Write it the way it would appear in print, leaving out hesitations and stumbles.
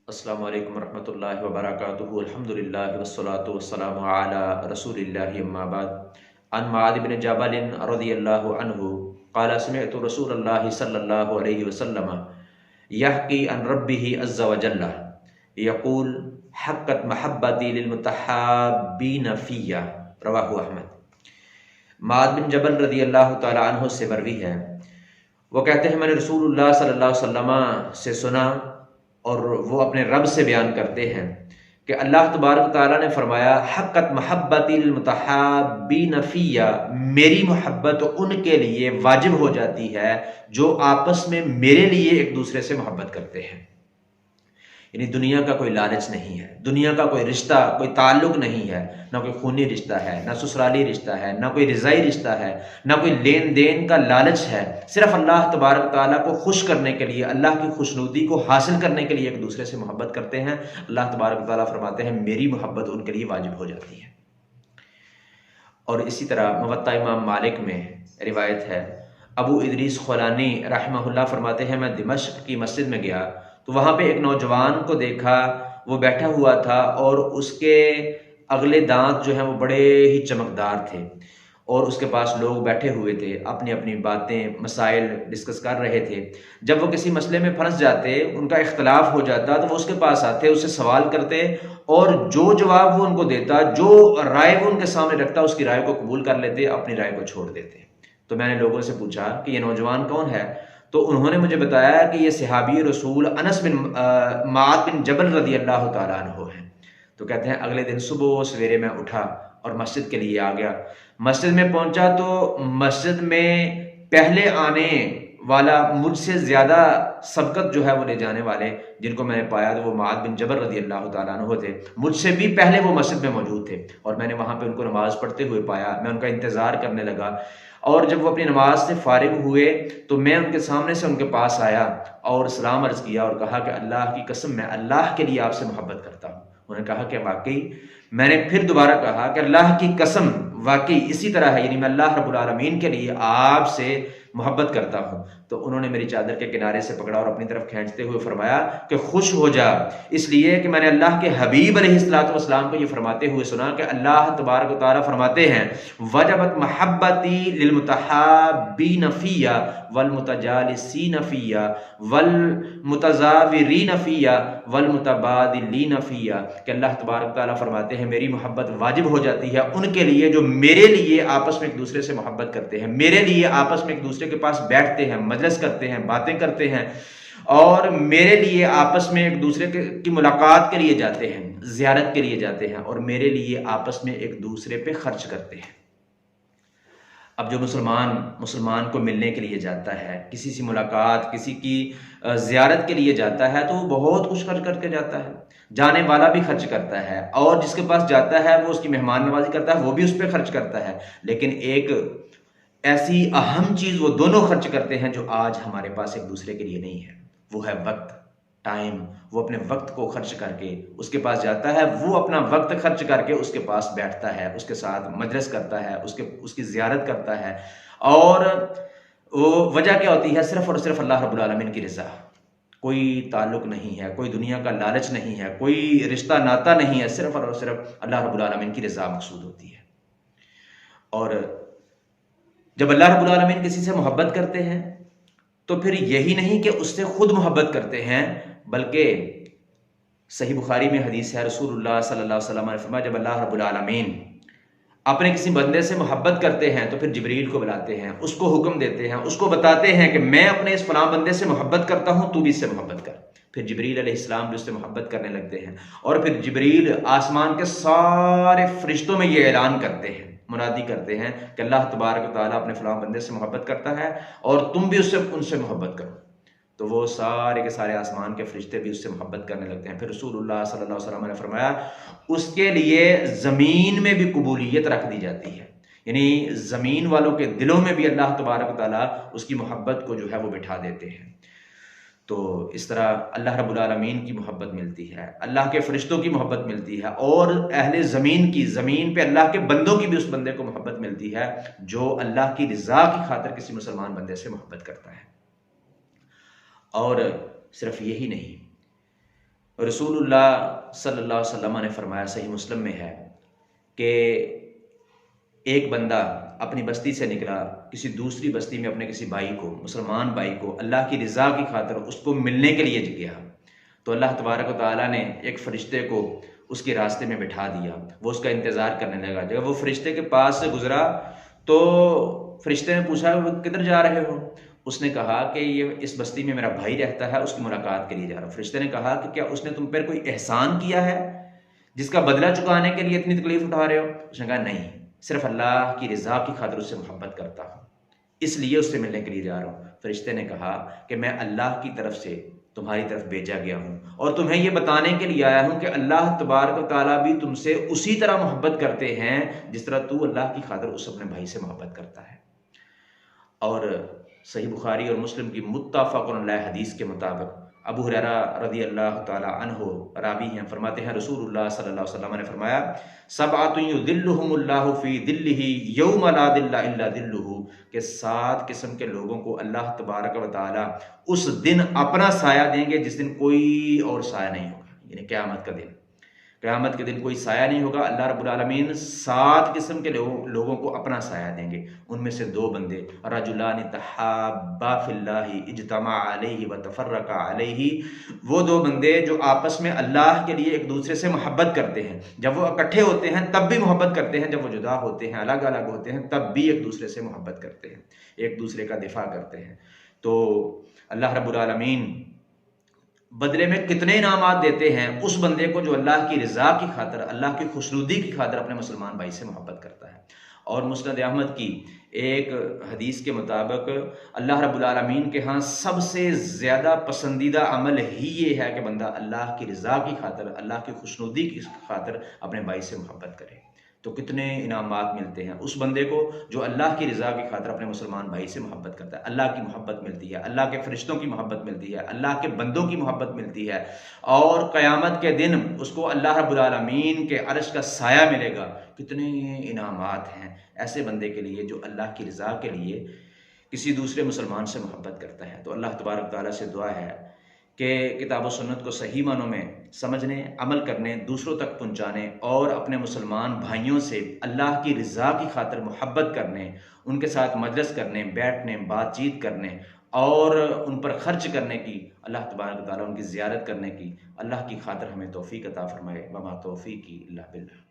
السلام علیکم ورحمۃ اللہ وبرکاتہ الحمدللہ والصلاة والسلام علی رسول اللہ اما بعد عن معاذ بن جبل رضی اللہ عنہ قال سمعت رسول اللہ صلی اللہ علیہ وسلم یحکی عن ربہ عز وجل یقول حقت محبتی للمتحابین فیہ رواہ احمد۔ معاذ بن جبل رضی اللہ تعالی عنہ سے مروی ہے، وہ کہتے ہیں میں نے رسول اللہ صلی اللہ علیہ وسلم سے سنا اور وہ اپنے رب سے بیان کرتے ہیں کہ اللہ تبارک تعالیٰ نے فرمایا حقت محبتی للمتحابین فیہ، میری محبت ان کے لیے واجب ہو جاتی ہے جو آپس میں میرے لیے ایک دوسرے سے محبت کرتے ہیں۔ یعنی دنیا کا کوئی لالچ نہیں ہے، دنیا کا کوئی رشتہ، کوئی تعلق نہیں ہے، نہ کوئی خونی رشتہ ہے، نہ سسرالی رشتہ ہے، نہ کوئی رضائی رشتہ ہے، نہ کوئی لین دین کا لالچ ہے۔ صرف اللہ تبارک تعالیٰ کو خوش کرنے کے لیے، اللہ کی خوشنودی کو حاصل کرنے کے لیے ایک دوسرے سے محبت کرتے ہیں۔ اللہ تبارک تعالیٰ فرماتے ہیں میری محبت ان کے لیے واجب ہو جاتی ہے۔ اور اسی طرح موطا امام مالک میں روایت ہے، ابو ادریس خولانی رحمہ اللہ فرماتے ہیں میں دمشق کی مسجد میں گیا تو وہاں پہ ایک نوجوان کو دیکھا، وہ بیٹھا ہوا تھا اور اس کے اگلے دانت جو ہیں وہ بڑے ہی چمکدار تھے، اور اس کے پاس لوگ بیٹھے ہوئے تھے، اپنی اپنی باتیں مسائل ڈسکس کر رہے تھے۔ جب وہ کسی مسئلے میں پھنس جاتے، ان کا اختلاف ہو جاتا تو وہ اس کے پاس آتے، اس سے سوال کرتے اور جو جواب وہ ان کو دیتا، جو رائے وہ ان کے سامنے رکھتا، اس کی رائے کو قبول کر لیتے، اپنی رائے کو چھوڑ دیتے۔ تو میں نے لوگوں سے پوچھا کہ یہ نوجوان کون ہے، تو انہوں نے مجھے بتایا کہ یہ صحابی رسول انس بن معاذ بن جبل رضی اللہ تعالیٰ عنہ ہیں۔ تو کہتے ہیں اگلے دن صبح سویرے میں اٹھا اور مسجد کے لیے آ گیا۔ مسجد میں پہنچا تو مسجد میں پہلے آنے والا مجھ سے زیادہ سبقت جو ہے وہ لے جانے والے جن کو میں نے پایا تو وہ معاذ بن جبل رضی اللہ تعالیٰ عنہ تھے۔ مجھ سے بھی پہلے وہ مسجد میں موجود تھے اور میں نے وہاں پہ ان کو نماز پڑھتے ہوئے پایا۔ میں ان کا انتظار کرنے لگا اور جب وہ اپنی نماز سے فارغ ہوئے تو میں ان کے سامنے سے ان کے پاس آیا اور سلام عرض کیا اور کہا کہ اللہ کی قسم میں اللہ کے لیے آپ سے محبت کرتا ہوں۔ انہوں نے کہا کہ واقعی؟ میں نے پھر دوبارہ کہا کہ اللہ کی قسم واقعی اسی طرح ہے، یعنی میں اللہ رب العالمین کے لیے آپ سے محبت کرتا ہوں۔ تو انہوں نے میری چادر کے کنارے سے پکڑا اور اپنی طرف کھینچتے ہوئے فرمایا کہ خوش ہو جا، اس لیے کہ میں نے اللہ کے حبیب علیہ الصلوۃ والسلام کو یہ فرماتے ہوئے سنا کہ اللہ تبارک و تعالیٰ فرماتے ہیں وجبت محبتی للمتحابین فیہ والمتجالسین فیہ والمتزاورین فیہ والمتبادلین فیہ، کہ اللہ تبارک و تعالیٰ فرماتے ہیں میری محبت واجب ہو جاتی ہے ان کے لیے جو میرے لیے آپس میں ایک دوسرے سے محبت کرتے ہیں، میرے لیے آپس میں ایک دوسرے کے پاس بیٹھتے ہیں، مجلس کرتے ہیں، باتیں کرتے ہیں، اور میرے لیے آپس میں ایک دوسرے کی ملاقات کے لیے جاتے ہیں، زیارت کے لیے جاتے ہیں، اور میرے لیے آپس میں ایک دوسرے پہ خرچ کرتے ہیں۔ اب جو مسلمان کو ملنے کے لیے جاتا ہے، کسی سے ملاقات، کسی کی زیارت کے لیے جاتا ہے تو وہ بہت کچھ خرچ کر کے جاتا ہے، جانے والا بھی خرچ کرتا ہے اور جس کے پاس جاتا ہے وہ اس کی مہمان نوازی کرتا ہے، وہ بھی اس پہ خرچ کرتا ہے، لیکن ایک ایسی اہم چیز وہ دونوں خرچ کرتے ہیں جو آج ہمارے پاس ایک دوسرے کے لیے نہیں ہے، وہ ہے وقت، ٹائم۔ وہ اپنے وقت کو خرچ کر کے اس کے پاس جاتا ہے، وہ اپنا وقت خرچ کر کے اس کے پاس بیٹھتا ہے، اس کے ساتھ مجلس کرتا ہے، اس کی زیارت کرتا ہے، اور وہ وجہ کیا ہوتی ہے؟ صرف اور صرف اللہ رب العالمین کی رضا۔ کوئی تعلق نہیں ہے، کوئی دنیا کا لالچ نہیں ہے، کوئی رشتہ ناتا نہیں ہے، صرف اور صرف اللہ رب العالمین کی رضا مقصود ہوتی ہے۔ اور جب اللہ رب العالمین کسی سے محبت کرتے ہیں تو پھر یہی نہیں کہ اس سے خود محبت کرتے ہیں، بلکہ صحیح بخاری میں حدیث ہے، رسول اللہ صلی اللہ علیہ وسلم نے فرمایا جب اللہ رب العالمین اپنے کسی بندے سے محبت کرتے ہیں تو پھر جبریل کو بلاتے ہیں، اس کو حکم دیتے ہیں، اس کو بتاتے ہیں کہ میں اپنے اس فلاں بندے سے محبت کرتا ہوں، تو بھی اس سے محبت کر۔ پھر جبریل علیہ السلام بھی اس سے محبت کرنے لگتے ہیں، اور پھر جبریل آسمان کے سارے فرشتوں میں یہ اعلان کرتے ہیں، منادی کرتے ہیں کہ اللہ تبارک و تعالیٰ اپنے فلاں بندے سے محبت کرتا ہے اور تم بھی ان سے محبت کرو۔ تو وہ سارے کے سارے آسمان کے فرشتے بھی اس سے محبت کرنے لگتے ہیں۔ پھر رسول اللہ صلی اللہ علیہ وسلم نے فرمایا اس کے لیے زمین میں بھی قبولیت رکھ دی جاتی ہے، یعنی زمین والوں کے دلوں میں بھی اللہ تبارک و تعالیٰ اس کی محبت کو جو ہے وہ بٹھا دیتے ہیں۔ تو اس طرح اللہ رب العالمین کی محبت ملتی ہے، اللہ کے فرشتوں کی محبت ملتی ہے، اور اہل زمین پہ اللہ کے بندوں کی بھی اس بندے کو محبت ملتی ہے جو اللہ کی رضا کی خاطر کسی مسلمان بندے سے محبت کرتا ہے۔ اور صرف یہی نہیں، رسول اللہ صلی اللہ علیہ وسلم نے فرمایا، صحیح مسلم میں ہے، کہ ایک بندہ اپنی بستی سے نکلا، کسی دوسری بستی میں اپنے کسی بھائی کو، مسلمان بھائی کو، اللہ کی رضا کی خاطر اس کو ملنے کے لیے گیا، تو اللہ تبارک و تعالیٰ نے ایک فرشتے کو اس کے راستے میں بٹھا دیا، وہ اس کا انتظار کرنے لگا۔ جب وہ فرشتے کے پاس سے گزرا تو فرشتے نے پوچھا، وہ کدھر جا رہے ہو؟ اس نے کہا کہ یہ اس بستی میں میرا بھائی رہتا ہے، اس کی ملاقات کے لیے جا رہا ہوں۔ فرشتے نے کہا کہ کیا اس نے تم پر کوئی احسان کیا ہے جس کا بدلہ چکانے کے لیے اتنی تکلیف اٹھا رہے ہو؟ اس نے کہا نہیں، صرف اللہ کی رضا کی خاطر اس سے محبت کرتا ہوں، اس لیے اس سے ملنے کے لیے جا رہا ہوں۔ فرشتے نے کہا کہ میں اللہ کی طرف سے تمہاری طرف بھیجا گیا ہوں اور تمہیں یہ بتانے کے لیے آیا ہوں کہ اللہ تبارک و تعالیٰ بھی تم سے اسی طرح محبت کرتے ہیں جس طرح تو اللہ کی خاطر اس اپنے بھائی سے محبت کرتا ہے۔ اور صحیح بخاری اور مسلم کی متفق علیہ حدیث کے مطابق ابو ہریرہ رضی اللہ تعالی عنہ راوی ہیں، فرماتے ہیں رسول اللہ صلی اللہ علیہ وسلم نے فرمایا، سبعۃ یظلھم اللہ فی ظلہ یوم لا ظل الا ظلہ، کہ 7 قسم کے لوگوں کو اللہ تبارک و تعالی اس دن اپنا سایہ دیں گے جس دن کوئی اور سایہ نہیں ہوگا، یعنی قیامت کا دن۔ قیامت کے دن کوئی سایہ نہیں ہوگا، اللہ رب العالمین 7 قسم کے لوگوں کو اپنا سایہ دیں گے۔ ان میں سے 2 بندے، رجلان تحابا فی اللہ اجتمع علیہ وتفرقا علیہ، وہ 2 بندے جو آپس میں اللہ کے لیے ایک دوسرے سے محبت کرتے ہیں، جب وہ اکٹھے ہوتے ہیں تب بھی محبت کرتے ہیں، جب وہ جدا ہوتے ہیں، الگ الگ ہوتے ہیں، تب بھی ایک دوسرے سے محبت کرتے ہیں، ایک دوسرے کا دفاع کرتے ہیں۔ تو اللہ رب العالمین بدلے میں کتنے انعامات دیتے ہیں اس بندے کو جو اللہ کی رضا کی خاطر، اللہ کی خوشنودی کی خاطر اپنے مسلمان بھائی سے محبت کرتا ہے۔ اور مسند احمد کی ایک حدیث کے مطابق اللہ رب العالمین کے ہاں سب سے زیادہ پسندیدہ عمل ہی یہ ہے کہ بندہ اللہ کی رضا کی خاطر، اللہ کی خوشنودی کی خاطر اپنے بھائی سے محبت کرے۔ تو کتنے انعامات ملتے ہیں اس بندے کو جو اللہ کی رضا کی خاطر اپنے مسلمان بھائی سے محبت کرتا ہے۔ اللہ کی محبت ملتی ہے، اللہ کے فرشتوں کی محبت ملتی ہے، اللہ کے بندوں کی محبت ملتی ہے، اور قیامت کے دن اس کو اللہ رب العالمین کے عرش کا سایہ ملے گا۔ کتنے انعامات ہیں ایسے بندے کے لیے جو اللہ کی رضا کے لیے کسی دوسرے مسلمان سے محبت کرتا ہے۔ تو اللہ تبارک تعالیٰ سے دعا ہے کہ کتاب و سنت کو صحیح معنوں میں سمجھنے، عمل کرنے، دوسروں تک پہنچانے اور اپنے مسلمان بھائیوں سے اللہ کی رضا کی خاطر محبت کرنے، ان کے ساتھ مجلس کرنے، بیٹھنے، بات چیت کرنے اور ان پر خرچ کرنے کی، اللہ تبارک و تعالیٰ ان کی زیارت کرنے کی اللہ کی خاطر ہمیں توفیق عطا فرمائے۔ وما توفیقی الا باللہ۔